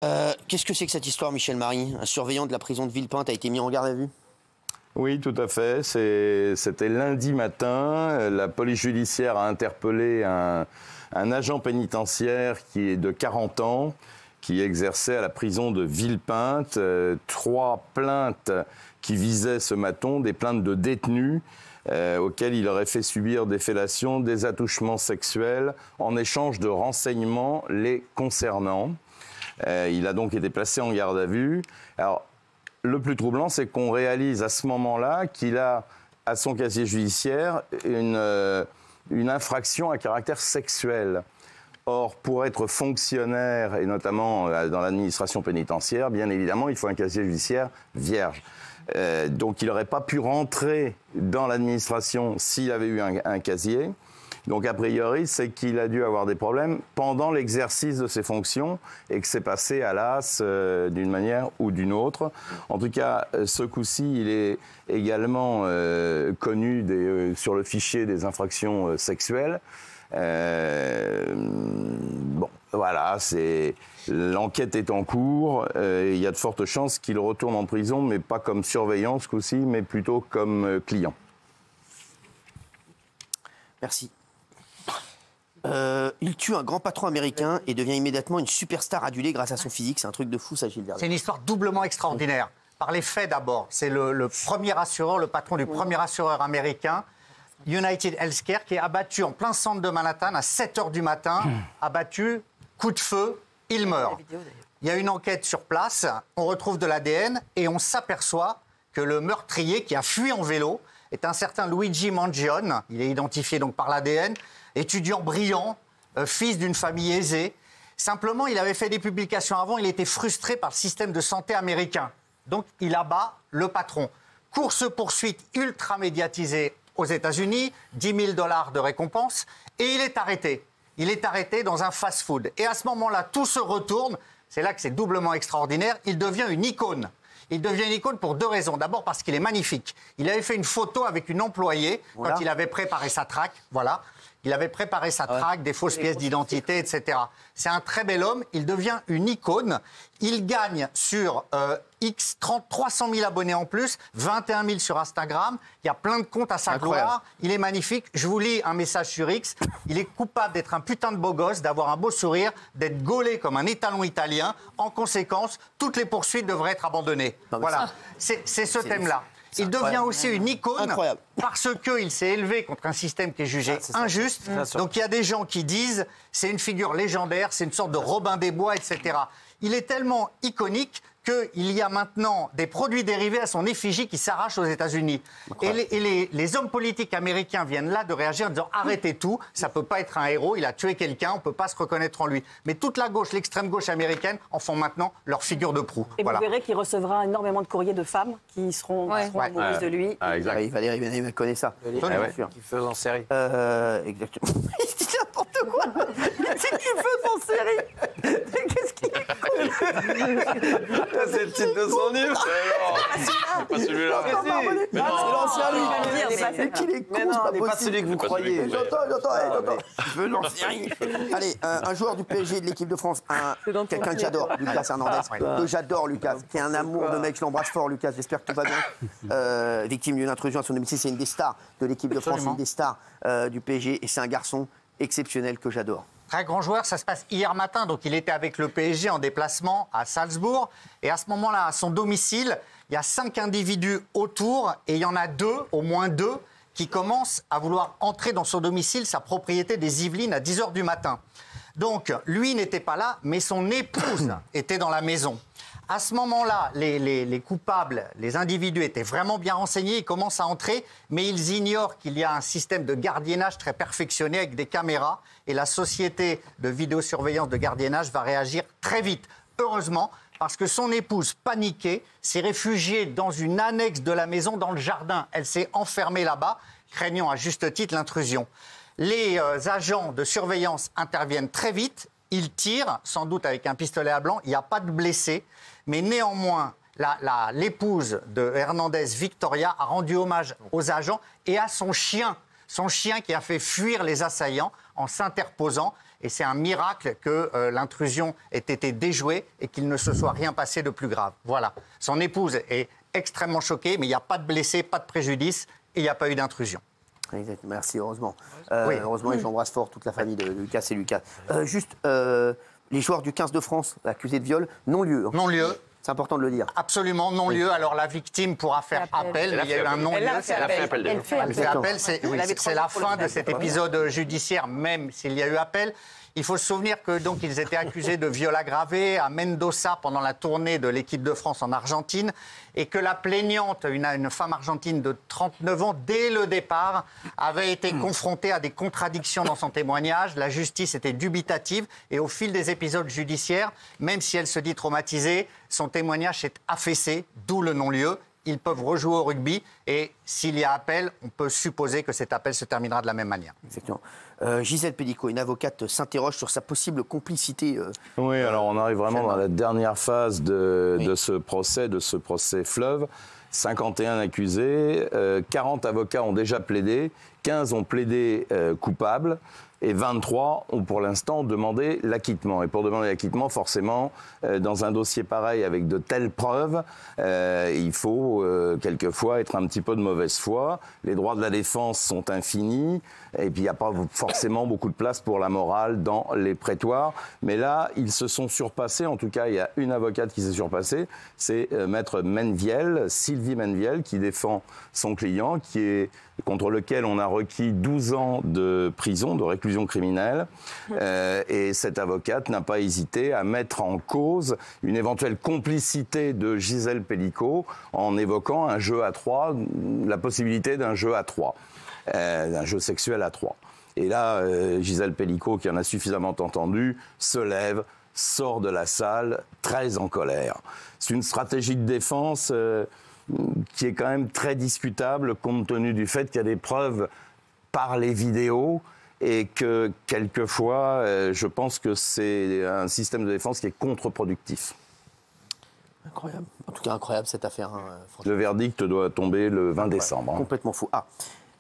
Qu'est-ce que c'est que cette histoire, Michel Marie? Un surveillant de la prison de Villepinte a été mis en garde à vue? Oui, tout à fait. C'était lundi matin. La police judiciaire a interpellé un agent pénitentiaire qui est de 40 ans, qui exerçait à la prison de Villepinte. 3 plaintes qui visaient ce maton, des plaintes de détenus auxquels il aurait fait subir des fellations, des attouchements sexuels en échange de renseignements les concernant. Il a donc été placé en garde à vue. Alors, le plus troublant, c'est qu'on réalise à ce moment-là qu'il a à son casier judiciaire une infraction à caractère sexuel. Or, pour être fonctionnaire, et notamment dans l'administration pénitentiaire, bien évidemment, il faut un casier judiciaire vierge. Donc, il n'aurait pas pu rentrer dans l'administration s'il avait eu un casier. Donc, a priori, c'est qu'il a dû avoir des problèmes pendant l'exercice de ses fonctions et que c'est passé à l'as d'une manière ou d'une autre. En tout cas, ce coup-ci, il est également connu sur le fichier des infractions sexuelles. Bon, voilà, l'enquête est en cours. Il y a de fortes chances qu'il retourne en prison, mais pas comme surveillant ce coup-ci, mais plutôt comme client. Merci. Il tue un grand patron américain et devient immédiatement une superstar adulée grâce à son physique. C'est un truc de fou, ça, Gilles Vernet. C'est une histoire doublement extraordinaire. Par les faits d'abord, c'est le premier assureur, le patron du premier assureur américain, United Healthcare, qui est abattu en plein centre de Manhattan à 7h du matin, abattu, coup de feu, il meurt. Il y a une enquête sur place, on retrouve de l'ADN et on s'aperçoit que le meurtrier qui a fui en vélo est un certain Luigi Mangione. Il est identifié donc par l'ADN, étudiant brillant, fils d'une famille aisée. Simplement, il avait fait des publications avant, il était frustré par le système de santé américain. Donc, il abat le patron. Course-poursuite ultra médiatisée aux États-Unis, 10 000 $ de récompense, et il est arrêté. Il est arrêté dans un fast-food. Et à ce moment-là, tout se retourne. C'est là que c'est doublement extraordinaire. Il devient une icône. Il devient une icône pour 2 raisons. D'abord parce qu'il est magnifique. Il avait fait une photo avec une employée quand il avait préparé sa traque. Voilà. Il avait préparé sa traque, des fausses pièces d'identité, etc. C'est un très bel homme. Il devient une icône. Il gagne sur 300 000 abonnés en plus, 21 000 sur Instagram. Il y a plein de comptes à sa gloire. Il est magnifique. Je vous lis un message sur X. Il est coupable d'être un putain de beau gosse, d'avoir un beau sourire, d'être gaulé comme un étalon italien. En conséquence, toutes les poursuites devraient être abandonnées. Voilà. C'est ce thème-là. Il devient aussi une icône parce qu'il s'est élevé contre un système qui est jugé injuste. Donc il y a des gens qui disent c'est une figure légendaire, c'est une sorte de Robin des Bois, etc. Il est tellement iconique qu'il y a maintenant des produits dérivés à son effigie qui s'arrachent aux États-Unis. Et les hommes politiques américains viennent là de réagir en disant arrêtez tout, ça ne peut pas être un héros, il a tué quelqu'un, on ne peut pas se reconnaître en lui. Mais toute la gauche, l'extrême gauche américaine en font maintenant leur figure de proue. Et vous verrez qu'il recevra énormément de courriers de femmes qui seront amoureuses de lui. Exact. Valérie Bénaïm connaît ça. Qui fait en série. Exactement. Il dit n'importe quoi. Il dit qu'il fait en série. Qu'est-ce qu'il est con. C'est le titre de son livre. C'est pas celui-là. C'est l'ancien lui. C'est qu'il est con. C'est pas celui que vous croyez. J'entends. Je veux l'ancien. Allez, un joueur du PSG de l'équipe de France, quelqu'un que j'adore, Lucas Hernandez, que j'adore, Lucas, qui est un amour de mec, je l'embrasse fort, Lucas, j'espère que tout va bien. Victime d'une intrusion à son domicile, c'est une des stars de l'équipe de France, une des stars du PSG, et c'est un garçon exceptionnel que j'adore. Très grand joueur, ça se passe hier matin, donc il était avec le PSG en déplacement à Salzbourg. Et à ce moment-là, à son domicile, il y a 5 individus autour et il y en a 2, au moins 2, qui commencent à vouloir entrer dans son domicile, sa propriété des Yvelines, à 10h du matin. Donc, lui n'était pas là, mais son épouse était dans la maison. À ce moment-là, les coupables, les individus étaient vraiment bien renseignés, ils commencent à entrer, mais ils ignorent qu'il y a un système de gardiennage très perfectionné avec des caméras, et la société de vidéosurveillance de gardiennage va réagir très vite. Heureusement, parce que son épouse, paniquée, s'est réfugiée dans une annexe de la maison, dans le jardin. Elle s'est enfermée là-bas, craignant à juste titre l'intrusion. Les agents de surveillance interviennent très vite. Ils tirent, sans doute avec un pistolet à blanc. Il n'y a pas de blessés. Mais néanmoins, l'épouse de Hernandez, Victoria, a rendu hommage aux agents et à son chien qui a fait fuir les assaillants en s'interposant. Et c'est un miracle que l'intrusion ait été déjouée et qu'il ne se soit rien passé de plus grave. Voilà. Son épouse est extrêmement choquée, mais il n'y a pas de blessés, pas de préjudice et il n'y a pas eu d'intrusion. Exactement. Merci, heureusement. Oui. Heureusement, et j'embrasse fort toute la famille de Lucas et Lucas. Les joueurs du 15 de France accusés de viol, non-lieu. Non-lieu. C'est important de le dire. Absolument non-lieu. Alors la victime pourra faire appel, mais il y a eu un non-lieu. Elle a fait appel. Elle fait appel, c'est la fin de cet épisode judiciaire, même s'il y a eu appel. Il faut se souvenir que donc ils étaient accusés de viol aggravé à Mendoza pendant la tournée de l'équipe de France en Argentine et que la plaignante, une femme argentine de 39 ans, dès le départ, avait été confrontée à des contradictions dans son témoignage. La justice était dubitative et au fil des épisodes judiciaires, même si elle se dit traumatisée, son témoignage s'est affaissé, d'où le non-lieu. Ils peuvent rejouer au rugby et s'il y a appel, on peut supposer que cet appel se terminera de la même manière. Exactement. Gisèle Pélicaud, une avocate, s'interroge sur sa possible complicité. Oui, alors on arrive vraiment dans la dernière phase de ce procès fleuve. 51 accusés, 40 avocats ont déjà plaidé, 15 ont plaidé coupables. Et 23 ont pour l'instant demandé l'acquittement. Et pour demander l'acquittement, forcément, dans un dossier pareil avec de telles preuves, il faut quelquefois être un petit peu de mauvaise foi. Les droits de la défense sont infinis. Et puis il n'y a pas forcément beaucoup de place pour la morale dans les prétoires. Mais là, ils se sont surpassés. En tout cas, il y a une avocate qui s'est surpassée. C'est maître Menviel, Sylvie Menviel, qui défend son client, contre lequel on a requis 12 ans de prison, de réclusion criminelle. Et cette avocate n'a pas hésité à mettre en cause une éventuelle complicité de Gisèle Pélicaud en évoquant un jeu à 3, la possibilité d'un jeu à 3, d'un jeu sexuel à 3. Et là, Gisèle Pélicaud, qui en a suffisamment entendu, se lève, sort de la salle, très en colère. C'est une stratégie de défense qui est quand même très discutable compte tenu du fait qu'il y a des preuves par les vidéos et que quelquefois, je pense que c'est un système de défense qui est contre-productif. Incroyable. En tout cas, incroyable cette affaire. Le verdict doit tomber le 20 décembre. Complètement fou.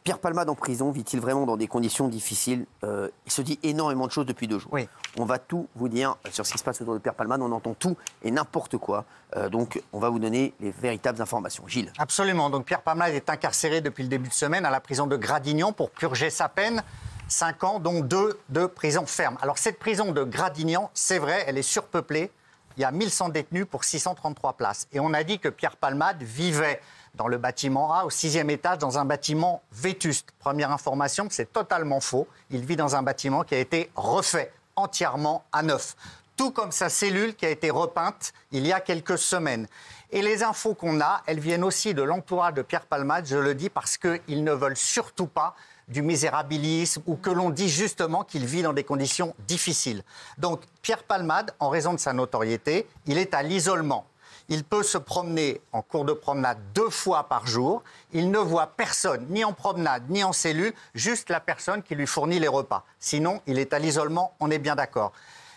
Pierre Palmade en prison vit-il vraiment dans des conditions difficiles? Il se dit énormément de choses depuis 2 jours. Oui. On va tout vous dire sur ce qui se passe autour de Pierre Palmade. On entend tout et n'importe quoi. Donc, on va vous donner les véritables informations. Gilles. Absolument. Donc, Pierre Palmade est incarcéré depuis le début de semaine à la prison de Gradignan pour purger sa peine. 5 ans, dont 2 de prison ferme. Alors, cette prison de Gradignan, c'est vrai, elle est surpeuplée. Il y a 1100 détenus pour 633 places. Et on a dit que Pierre Palmade vivait dans le bâtiment A, au 6e étage, dans un bâtiment vétuste. Première information, c'est totalement faux. Il vit dans un bâtiment qui a été refait entièrement à neuf. Tout comme sa cellule qui a été repeinte il y a quelques semaines. Et les infos qu'on a, elles viennent aussi de l'entourage de Pierre Palmade, je le dis parce qu'ils ne veulent surtout pas du misérabilisme ou que l'on dit justement qu'il vit dans des conditions difficiles. Donc Pierre Palmade, en raison de sa notoriété, il est à l'isolement. Il peut se promener en cours de promenade 2 fois par jour. Il ne voit personne, ni en promenade, ni en cellule, juste la personne qui lui fournit les repas. Sinon, il est à l'isolement, on est bien d'accord.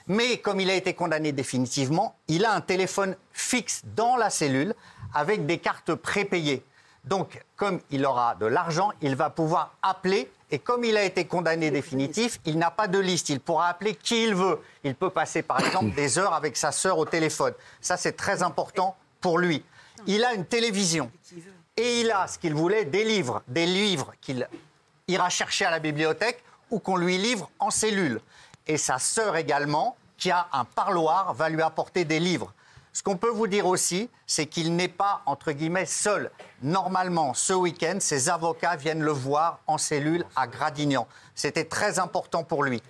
Mais comme il a été condamné définitivement, il a un téléphone fixe dans la cellule avec des cartes prépayées. Donc, comme il aura de l'argent, il va pouvoir appeler. Et comme il a été condamné définitif, il n'a pas de liste. Il pourra appeler qui il veut. Il peut passer, par exemple, des heures avec sa sœur au téléphone. Ça, c'est très important pour lui. Il a une télévision. Et il a, ce qu'il voulait, des livres qu'il ira chercher à la bibliothèque ou qu'on lui livre en cellule. Et sa sœur également, qui a un parloir, va lui apporter des livres. Ce qu'on peut vous dire aussi, c'est qu'il n'est pas, entre guillemets, seul. Normalement, ce week-end, ses avocats viennent le voir en cellule à Gradignan. C'était très important pour lui.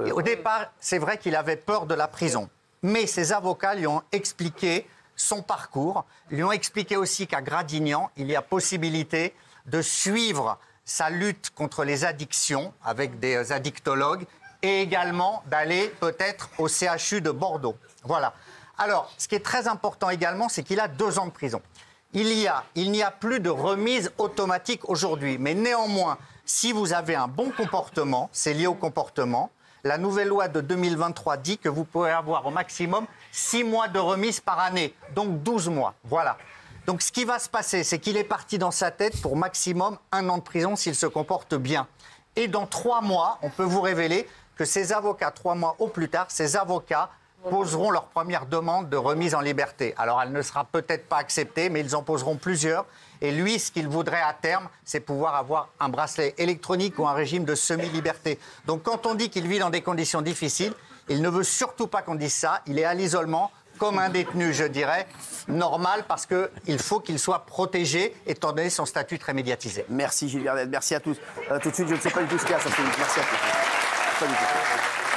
Et au départ, c'est vrai qu'il avait peur de la prison. Mais ses avocats lui ont expliqué son parcours, lui ont expliqué aussi qu'à Gradignan, il y a possibilité de suivre sa lutte contre les addictions avec des addictologues et également d'aller peut-être au CHU de Bordeaux. Voilà. Alors, ce qui est très important également, c'est qu'il a 2 ans de prison. Il n'y a plus de remise automatique aujourd'hui. Mais néanmoins, si vous avez un bon comportement, c'est lié au comportement, la nouvelle loi de 2023 dit que vous pouvez avoir au maximum 6 mois de remise par année, donc 12 mois. Voilà. Donc ce qui va se passer, c'est qu'il est parti dans sa tête pour maximum 1 an de prison s'il se comporte bien. Et dans 3 mois, on peut vous révéler que ses avocats, 3 mois au plus tard, ses avocats poseront leur première demande de remise en liberté. Alors, elle ne sera peut-être pas acceptée, mais ils en poseront plusieurs. Et lui, ce qu'il voudrait à terme, c'est pouvoir avoir un bracelet électronique ou un régime de semi-liberté. Donc, quand on dit qu'il vit dans des conditions difficiles, il ne veut surtout pas qu'on dise ça. Il est à l'isolement, comme un détenu, je dirais, normal, parce qu'il faut qu'il soit protégé, étant donné son statut très médiatisé. Merci Gilles Vernet, merci à tous. Tout de suite, je ne sais pas du tout ce qu'il y a, ça fait. Merci à tous. Pas du tout.